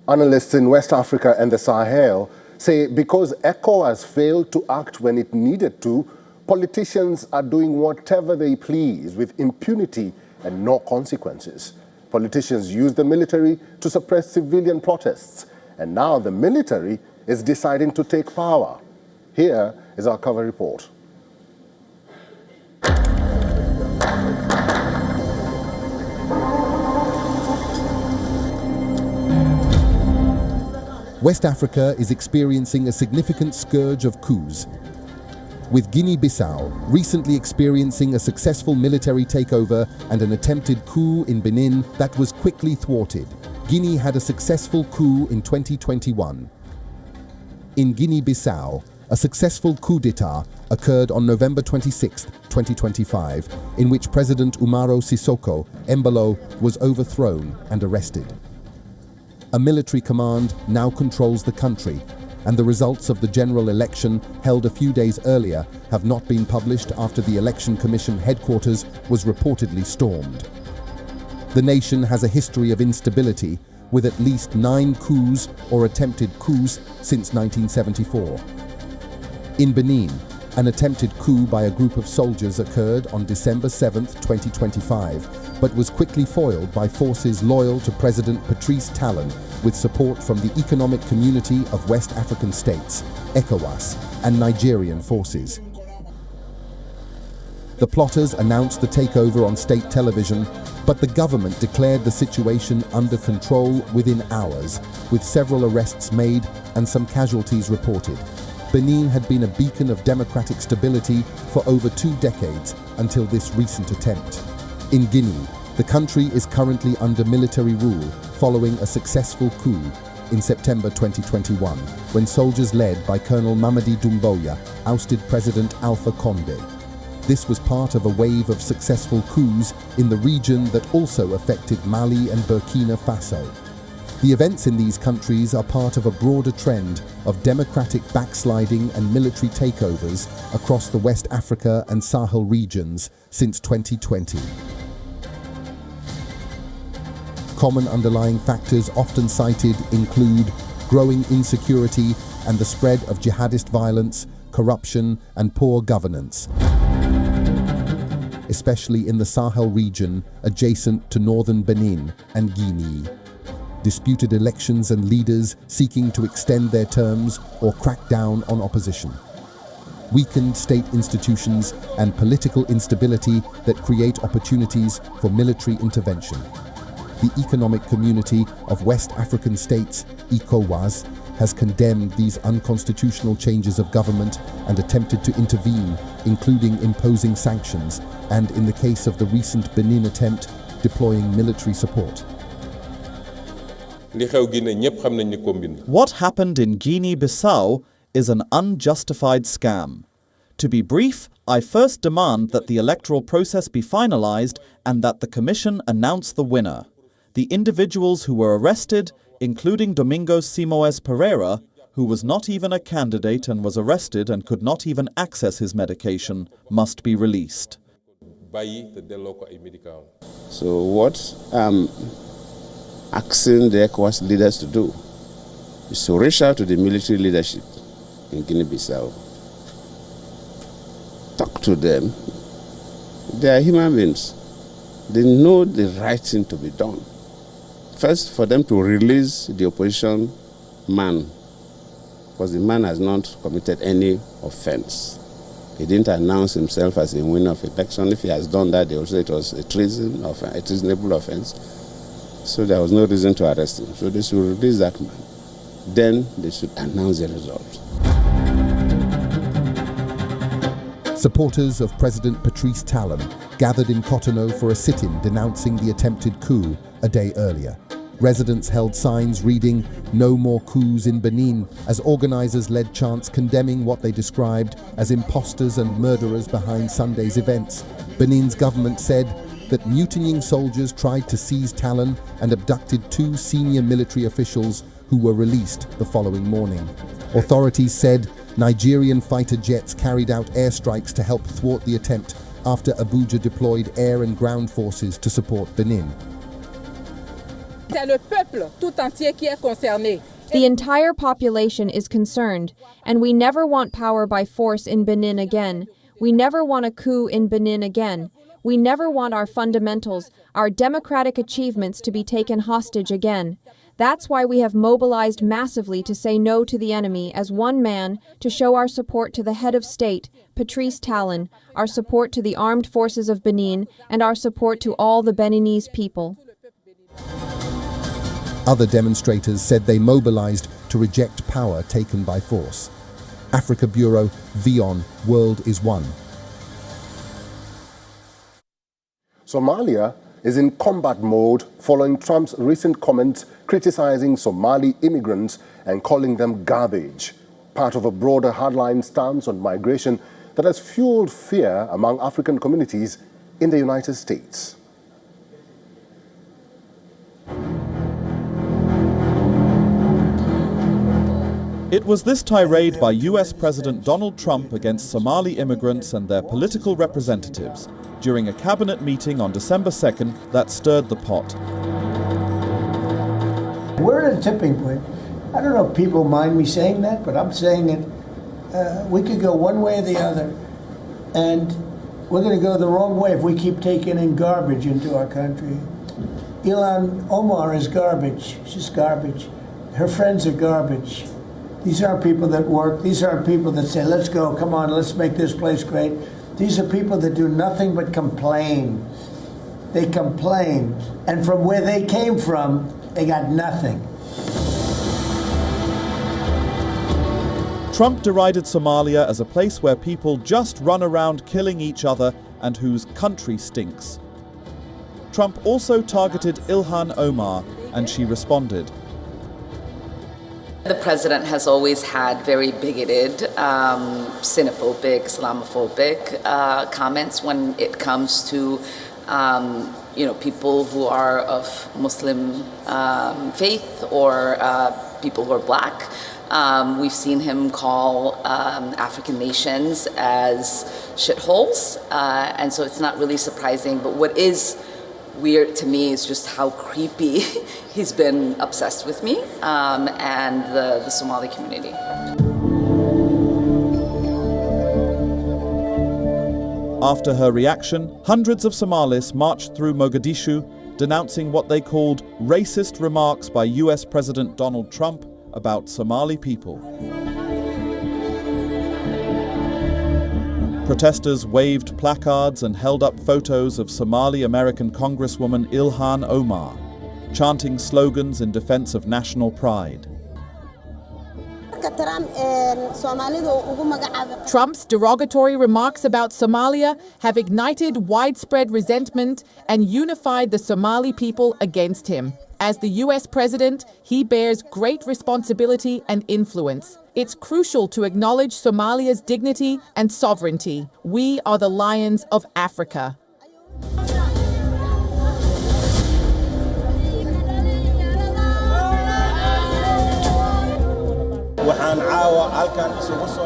Analysts in West Africa and the Sahel say because ECOWAS failed to act when it needed to, politicians are doing whatever they please with impunity and no consequences. Politicians use the military to suppress civilian protests, and now the military is deciding to take power. Here is our cover report. West Africa is experiencing a significant scourge of coups, with Guinea-Bissau recently experiencing a successful military takeover and an attempted coup in Benin that was quickly thwarted. Guinea had a successful coup in 2021. In Guinea-Bissau, a successful coup d'etat occurred on November 26, 2025, in which President Umaro Sissoco Embalo was overthrown and arrested. A military command now controls the country, and the results of the general election held a few days earlier have not been published after the Election Commission headquarters was reportedly stormed. The nation has a history of instability, with at least 9 coups or attempted coups since 1974. In Benin, an attempted coup by a group of soldiers occurred on December 7, 2025, but was quickly foiled by forces loyal to President Patrice Talon, with support from the Economic Community of West African States, ECOWAS, and Nigerian forces. The plotters announced the takeover on state television, but the government declared the situation under control within hours, with several arrests made and some casualties reported. Benin had been a beacon of democratic stability for over 2 decades until this recent attempt. In Guinea, the country is currently under military rule following a successful coup in September 2021, when soldiers led by Colonel Mamadi Doumbouya ousted President Alpha Condé. This was part of a wave of successful coups in the region that also affected Mali and Burkina Faso. The events in these countries are part of a broader trend of democratic backsliding and military takeovers across the West Africa and Sahel regions since 2020. Common underlying factors often cited include growing insecurity and the spread of jihadist violence, corruption, and poor governance, especially in the Sahel region adjacent to northern Benin and Guinea. Disputed elections and leaders seeking to extend their terms or crack down on opposition. Weakened state institutions and political instability that create opportunities for military intervention. The Economic Community of West African States, ECOWAS, has condemned these unconstitutional changes of government and attempted to intervene, including imposing sanctions and, in the case of the recent Benin attempt, deploying military support. What happened in Guinea-Bissau is an unjustified scam. To be brief, I first demand that the electoral process be finalized and that the Commission announce the winner. The individuals who were arrested, including Domingos Simoes Pereira, who was not even a candidate and was arrested and could not even access his medication, must be released. So what asking the ECOWAS leaders to do is to reach out to the military leadership in Guinea-Bissau. Talk to them. They are human beings. They know the right thing to be done. First, for them to release the opposition man, because the man has not committed any offense. He didn't announce himself as a winner of election. If he has done that, they will say it was a treasonable offense. So there was no reason to arrest him. So they should release that man. Then they should announce the result. Supporters of President Patrice Talon gathered in Cotonou for a sit-in denouncing the attempted coup a day earlier. Residents held signs reading "No more coups in Benin" as organizers led chants condemning what they described as imposters and murderers behind Sunday's events. Benin's government said that mutinying soldiers tried to seize Talon and abducted 2 senior military officials who were released the following morning. Authorities said Nigerian fighter jets carried out airstrikes to help thwart the attempt after Abuja deployed air and ground forces to support Benin. C'est le peuple tout entier qui est concerné. The entire population is concerned, and we never want power by force in Benin again. We never want a coup in Benin again. We never want our fundamentals, our democratic achievements to be taken hostage again. That's why we have mobilized massively to say no to the enemy as one man, to show our support to the head of state, Patrice Talon, our support to the armed forces of Benin, and our support to all the Beninese people. Other demonstrators said they mobilized to reject power taken by force. Africa Bureau, WION World is One. Somalia is in combat mode following Trump's recent comments criticizing Somali immigrants and calling them garbage, part of a broader hardline stance on migration that has fueled fear among African communities in the United States. It was this tirade by US President Donald Trump against Somali immigrants and their political representatives during a cabinet meeting on December 2nd that stirred the pot. We're at a tipping point. I don't know if people mind me saying that, but I'm saying it. We could go one way or the other, and we're going to go the wrong way if we keep taking in garbage into our country. Ilhan Omar is garbage. She's garbage. Her friends are garbage. These aren't people that work. These aren't people that say, let's go, come on, let's make this place great. These are people that do nothing but complain. They complain. And from where they came from, they got nothing. Trump derided Somalia as a place where people just run around killing each other and whose country stinks. Trump also targeted Ilhan Omar, and she responded. The president has always had very bigoted, xenophobic, Islamophobic comments when it comes to people who are of Muslim faith or people who are black. We've seen him call African nations as shitholes, and so it's not really surprising. But what is weird to me is just how creepy he's been obsessed with me and the Somali community. After her reaction, hundreds of Somalis marched through Mogadishu, denouncing what they called racist remarks by US President Donald Trump about Somali people. Protesters waved placards and held up photos of Somali American Congresswoman Ilhan Omar, chanting slogans in defense of national pride. Trump's derogatory remarks about Somalia have ignited widespread resentment and unified the Somali people against him. As the US president, he bears great responsibility and influence. It's crucial to acknowledge Somalia's dignity and sovereignty. We are the lions of Africa.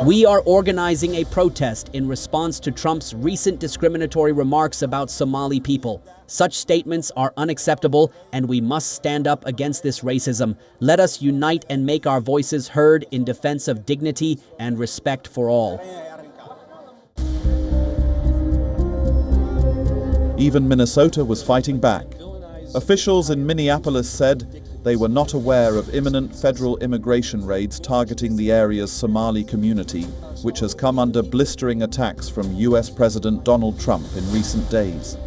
We are organizing a protest in response to Trump's recent discriminatory remarks about Somali people. Such statements are unacceptable, and we must stand up against this racism. Let us unite and make our voices heard in defense of dignity and respect for all. Even Minnesota was fighting back. Officials in Minneapolis said they were not aware of imminent federal immigration raids targeting the area's Somali community, which has come under blistering attacks from US President Donald Trump in recent days.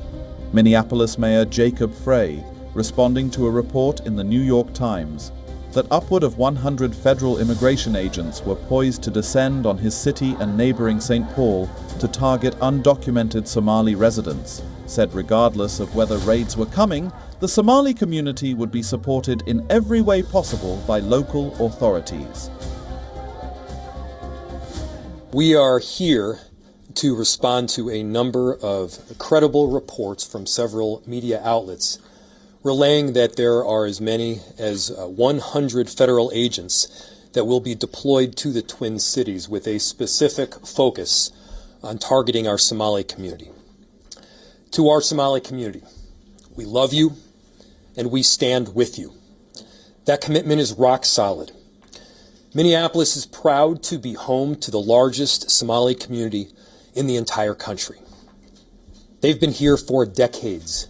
Minneapolis Mayor Jacob Frey, responding to a report in the New York Times that upward of 100 federal immigration agents were poised to descend on his city and neighboring St. Paul to target undocumented Somali residents, said regardless of whether raids were coming, the Somali community would be supported in every way possible by local authorities. We are here to respond to a number of credible reports from several media outlets relaying that there are as many as 100 federal agents that will be deployed to the Twin Cities with a specific focus on targeting our Somali community. To our Somali community, we love you and we stand with you. That commitment is rock solid. Minneapolis is proud to be home to the largest Somali community in the entire country. They've been here for decades.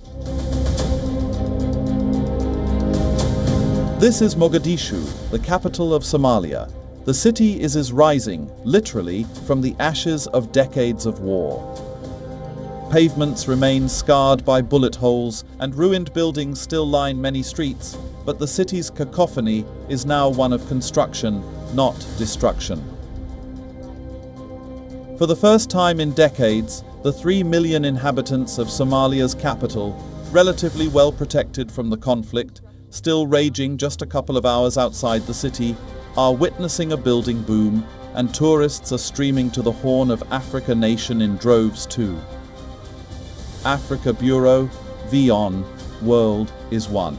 This is Mogadishu, the capital of Somalia. The city is rising, literally, from the ashes of decades of war. Pavements remain scarred by bullet holes, and ruined buildings still line many streets, but the city's cacophony is now one of construction, not destruction. For the first time in decades, the 3 million inhabitants of Somalia's capital, relatively well protected from the conflict, still raging just a couple of hours outside the city, are witnessing a building boom, and tourists are streaming to the Horn of Africa nation in droves too. Africa Bureau, WION World is one.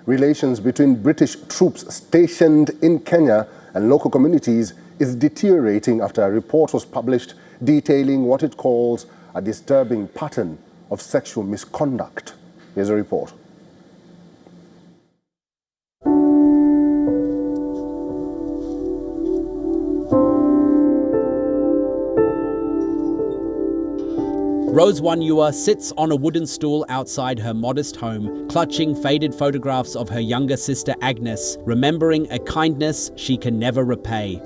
Relations between British troops stationed in Kenya and local communities is deteriorating after a report was published detailing what it calls a disturbing pattern of sexual misconduct. Here's a report. Rose Wanyua sits on a wooden stool outside her modest home, clutching faded photographs of her younger sister Agnes, remembering a kindness she can never repay.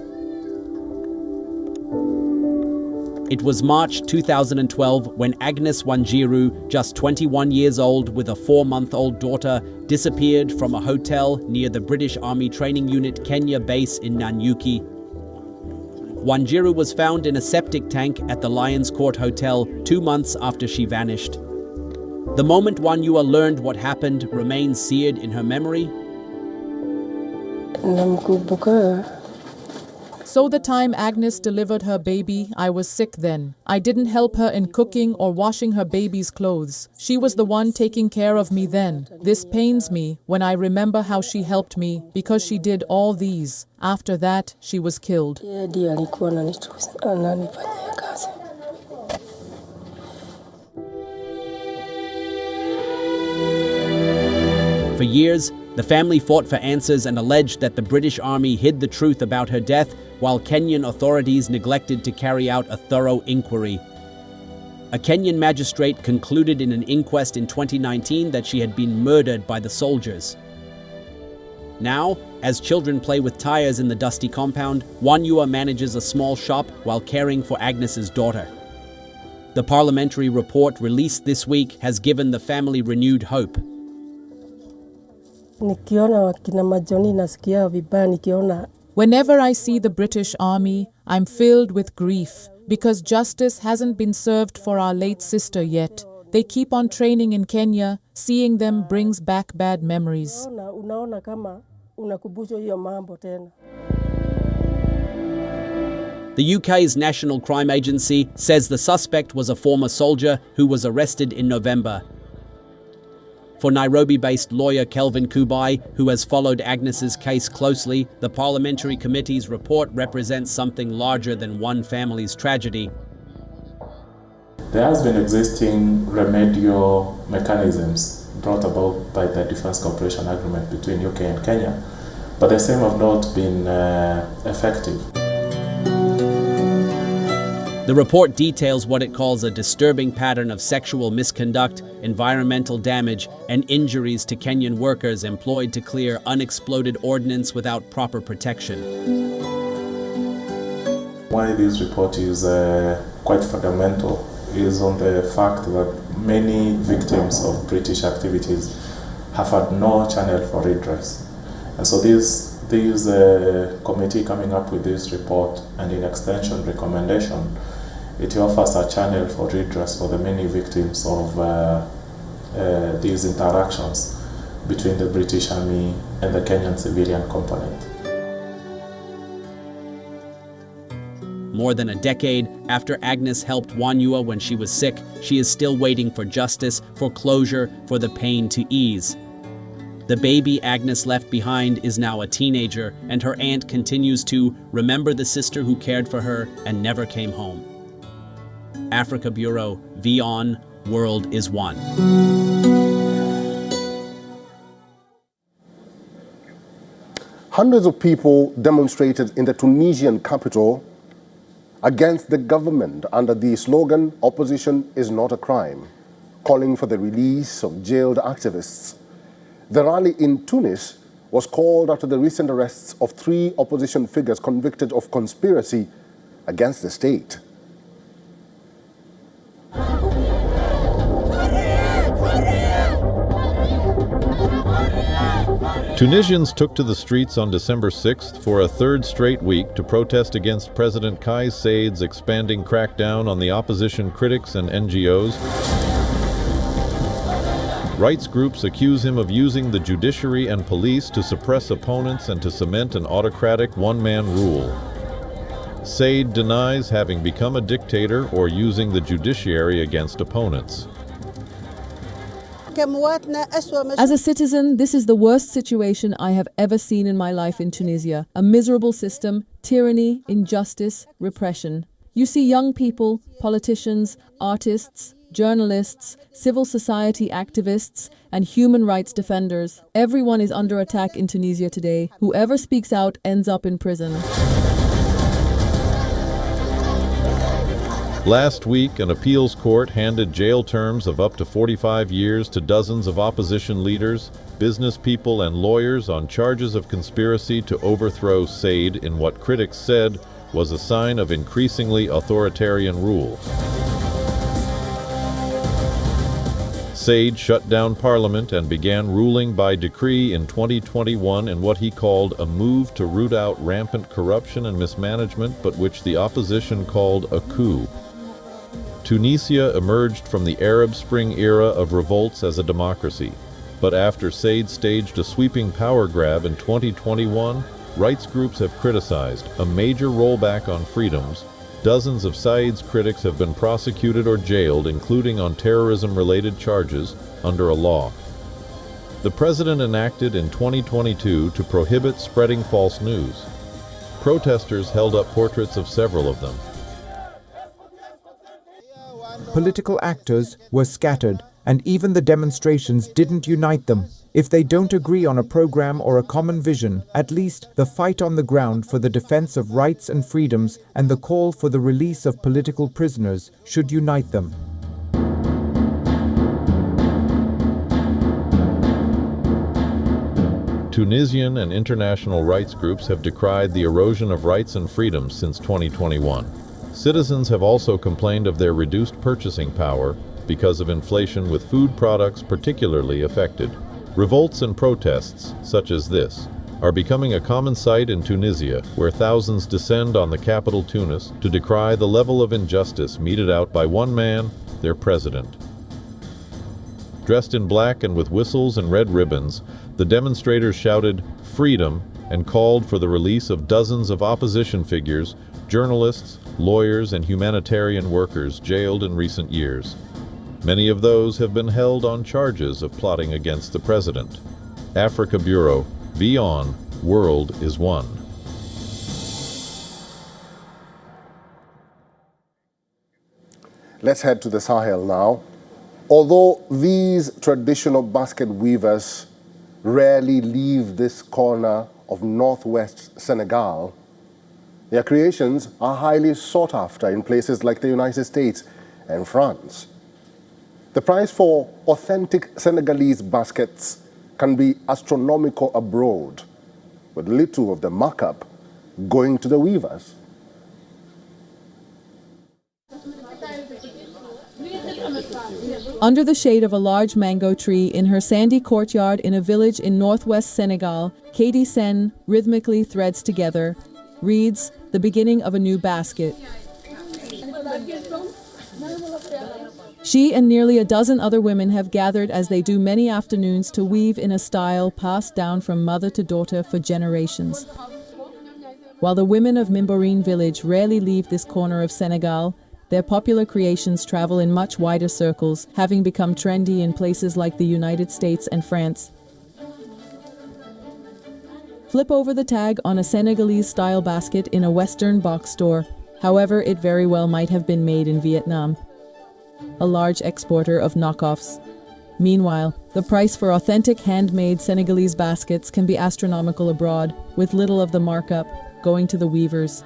It was March 2012 when Agnes Wanjiru, just 21 years old with a 4-month-old daughter, disappeared from a hotel near the British Army Training Unit Kenya base in Nanyuki. Wanjiru was found in a septic tank at the Lions Court Hotel 2 months after she vanished. The moment Wanyua learned what happened remains seared in her memory. So the time Agnes delivered her baby, I was sick then. I didn't help her in cooking or washing her baby's clothes. She was the one taking care of me then. This pains me when I remember how she helped me because she did all these. After that, she was killed. For years, the family fought for answers and alleged that the British Army hid the truth about her death while Kenyan authorities neglected to carry out a thorough inquiry. A Kenyan magistrate concluded in an inquest in 2019 that she had been murdered by the soldiers. Now, as children play with tires in the dusty compound, Wanyua manages a small shop while caring for Agnes's daughter. The parliamentary report released this week has given the family renewed hope. Whenever I see the British Army, I'm filled with grief because justice hasn't been served for our late sister yet. They keep on training in Kenya. Seeing them brings back bad memories. The UK's National Crime Agency says the suspect was a former soldier who was arrested in November. For Nairobi-based lawyer Kelvin Kubai, who has followed Agnes's case closely, the parliamentary committee's report represents something larger than one family's tragedy. There has been existing remedial mechanisms brought about by the Defence Cooperation Agreement between UK and Kenya, but the same have not been effective. The report details what it calls a disturbing pattern of sexual misconduct, environmental damage, and injuries to Kenyan workers employed to clear unexploded ordnance without proper protection. Why this report is quite fundamental is on the fact that many victims of British activities have had no channel for redress. And so this committee coming up with this report and in extension recommendation, it offers a channel for redress for the many victims of these interactions between the British Army and the Kenyan civilian component. More than a decade after Agnes helped Wanyua when she was sick, she is still waiting for justice, for closure, for the pain to ease. The baby Agnes left behind is now a teenager, and her aunt continues to remember the sister who cared for her and never came home. Africa Bureau, WION, World is One. Hundreds of people demonstrated in the Tunisian capital against the government under the slogan, "Opposition is not a crime," calling for the release of jailed activists. The rally in Tunis was called after the recent arrests of 3 opposition figures convicted of conspiracy against the state. Tunisians took to the streets on December 6th for a third straight week to protest against President Kais Saied's expanding crackdown on the opposition critics and NGOs. Rights groups accuse him of using the judiciary and police to suppress opponents and to cement an autocratic one-man rule. Saied denies having become a dictator or using the judiciary against opponents. As a citizen, this is the worst situation I have ever seen in my life in Tunisia. A miserable system, tyranny, injustice, repression. You see young people, politicians, artists, journalists, civil society activists, and human rights defenders. Everyone is under attack in Tunisia today. Whoever speaks out ends up in prison. Last week, an appeals court handed jail terms of up to 45 years to dozens of opposition leaders, business people, and lawyers on charges of conspiracy to overthrow Saied in what critics said was a sign of increasingly authoritarian rule. Saied shut down parliament and began ruling by decree in 2021 in what he called a move to root out rampant corruption and mismanagement, but which the opposition called a coup. Tunisia emerged from the Arab Spring era of revolts as a democracy, but after Saied staged a sweeping power grab in 2021, rights groups have criticized a major rollback on freedoms. Dozens of Saied's critics have been prosecuted or jailed, including on terrorism-related charges, under a law the president enacted in 2022 to prohibit spreading false news. Protesters held up portraits of several of them. Political actors were scattered, and even the demonstrations didn't unite them. If they don't agree on a program or a common vision, at least the fight on the ground for the defense of rights and freedoms and the call for the release of political prisoners should unite them. Tunisian and international rights groups have decried the erosion of rights and freedoms since 2021. Citizens have also complained of their reduced purchasing power because of inflation, with food products particularly affected. Revolts and protests, such as this, are becoming a common sight in Tunisia, where thousands descend on the capital Tunis to decry the level of injustice meted out by one man, their president. Dressed in black and with whistles and red ribbons, the demonstrators shouted "freedom" and called for the release of dozens of opposition figures, journalists, lawyers, and humanitarian workers jailed in recent years. Many of those have been held on charges of plotting against the president. Africa Bureau, WION, World is One. Let's head to the Sahel now. Although these traditional basket weavers rarely leave this corner of northwest Senegal, their creations are highly sought after in places like the United States and France. The price for authentic Senegalese baskets can be astronomical abroad, with little of the markup going to the weavers. Under the shade of a large mango tree in her sandy courtyard in a village in northwest Senegal, Katie Sen rhythmically threads together, reads, the beginning of a new basket. She and nearly a dozen other women have gathered, as they do many afternoons, to weave in a style passed down from mother to daughter for generations. While the women of Mimborine village rarely leave this corner of Senegal, their popular creations travel in much wider circles, having become trendy in places like the United States and France. Flip over the tag on a Senegalese-style basket in a Western box store. However, it very well might have been made in Vietnam. a large exporter of knockoffs. Meanwhile, the price for authentic handmade Senegalese baskets can be astronomical abroad, with little of the markup going to the weavers.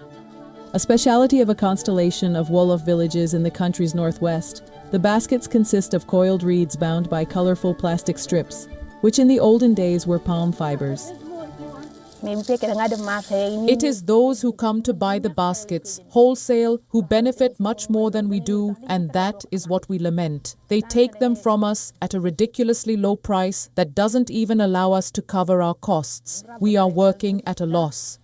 A speciality of a constellation of Wolof villages in the country's northwest, the baskets consist of coiled reeds bound by colorful plastic strips, which in the olden days were palm fibers. It is those who come to buy the baskets, wholesale, who benefit much more than we do, and that is what we lament. They take them from us at a ridiculously low price that doesn't even allow us to cover our costs. We are working at a loss.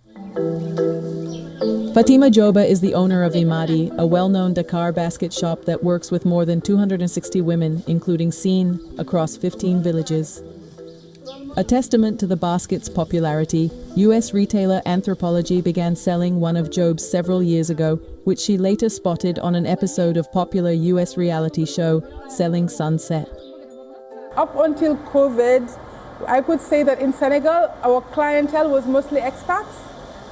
Fatima Joba is the owner of Imadi, a well-known Dakar basket shop that works with more than 260 women, including Seen, across 15 villages. A testament to the basket's popularity, U.S. retailer Anthropology began selling one of Job's several years ago, which she later spotted on an episode of popular U.S. reality show, Selling Sunset. Up until COVID, I could say that in Senegal, our clientele was mostly expats.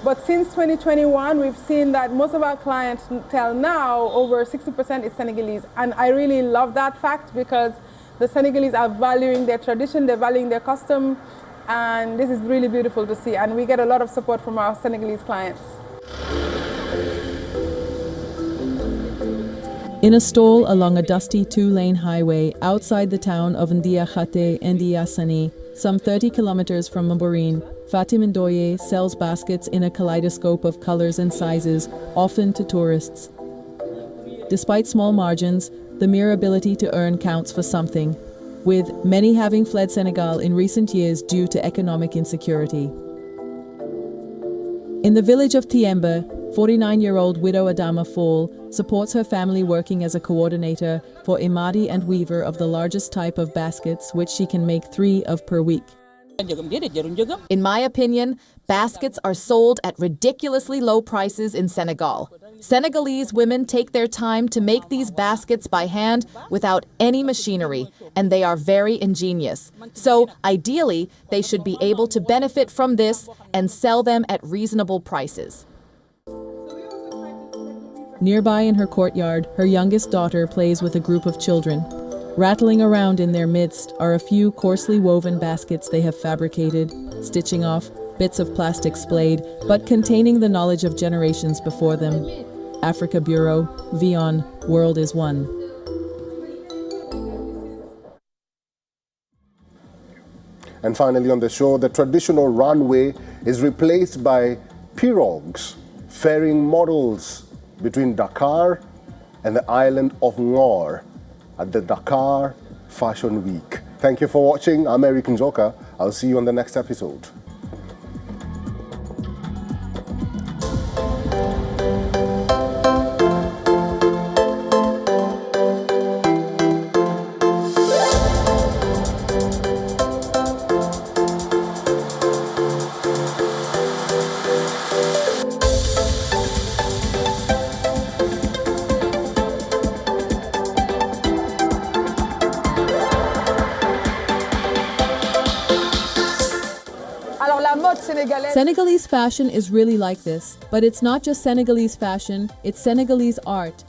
But since 2021, we've seen that most of our clientele now, over 60% is Senegalese. And I really love that fact because the Senegalese are valuing their tradition, they're valuing their custom, and this is really beautiful to see. And we get a lot of support from our Senegalese clients. In a stall along a dusty two-lane highway outside the town of Ndiakhate, Ndiassani, some 30 kilometers from Mbourine, Fatim Ndoye sells baskets in a kaleidoscope of colors and sizes, often to tourists. Despite small margins, the mere ability to earn counts for something, with many having fled Senegal in recent years due to economic insecurity. In the village of Tiemba, 49-year-old widow Adama Fall supports her family working as a coordinator for Imadi and weaver of the largest type of baskets, which she can make 3 of per week. In my opinion, baskets are sold at ridiculously low prices in Senegal. Senegalese women take their time to make these baskets by hand without any machinery, and they are very ingenious. So, ideally, they should be able to benefit from this and sell them at reasonable prices. Nearby in her courtyard, her youngest daughter plays with a group of children. Rattling around in their midst are a few coarsely woven baskets they have fabricated, stitching off bits of plastic splayed, but containing the knowledge of generations before them. Africa Bureau, WION, World is One. And finally on the show, the traditional runway is replaced by pirogues, ferrying models between Dakar and the island of Ngor at the Dakar Fashion Week. Thank you for watching. I'm Eric Njoka. I'll see you on the next episode. Senegalese fashion is really like this, but it's not just Senegalese fashion, it's Senegalese art,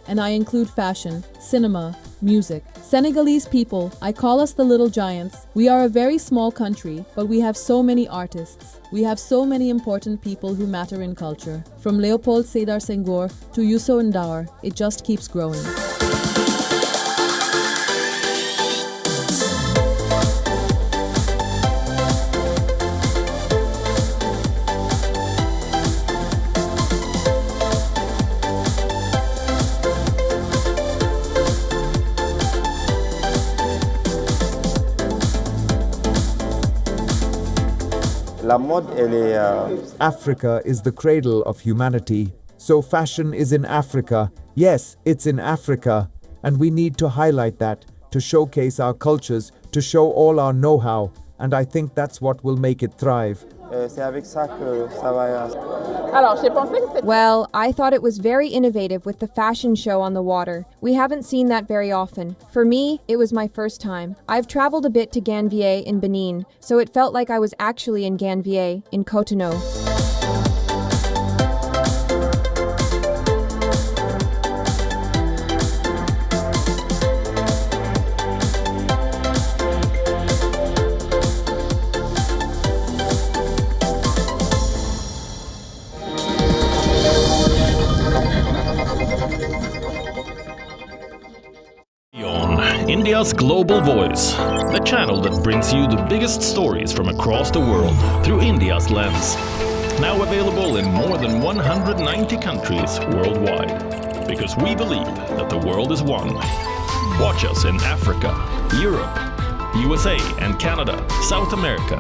and I include fashion, cinema, music. Senegalese people, I call us the little giants. We are a very small country, but we have so many artists. We have so many important people who matter in culture. From Léopold Sédar Senghor to Youssou N'Dour, it just keeps growing. Africa is the cradle of humanity, so fashion is in Africa. Yes, it's in Africa, and we need to highlight that, to showcase our cultures, to show all our know-how, and I think that's what will make it thrive. Well, I thought it was very innovative with the fashion show on the water. We haven't seen that very often. For me, it was my first time. I've traveled a bit to Ganvier in Benin, so it felt like I was actually in Ganvier, in Cotonou. India's Global Voice, the channel that brings you the biggest stories from across the world through India's lens. Now available in more than 190 countries worldwide. Because we believe that the world is one. Watch us in Africa, Europe, USA and Canada, South America,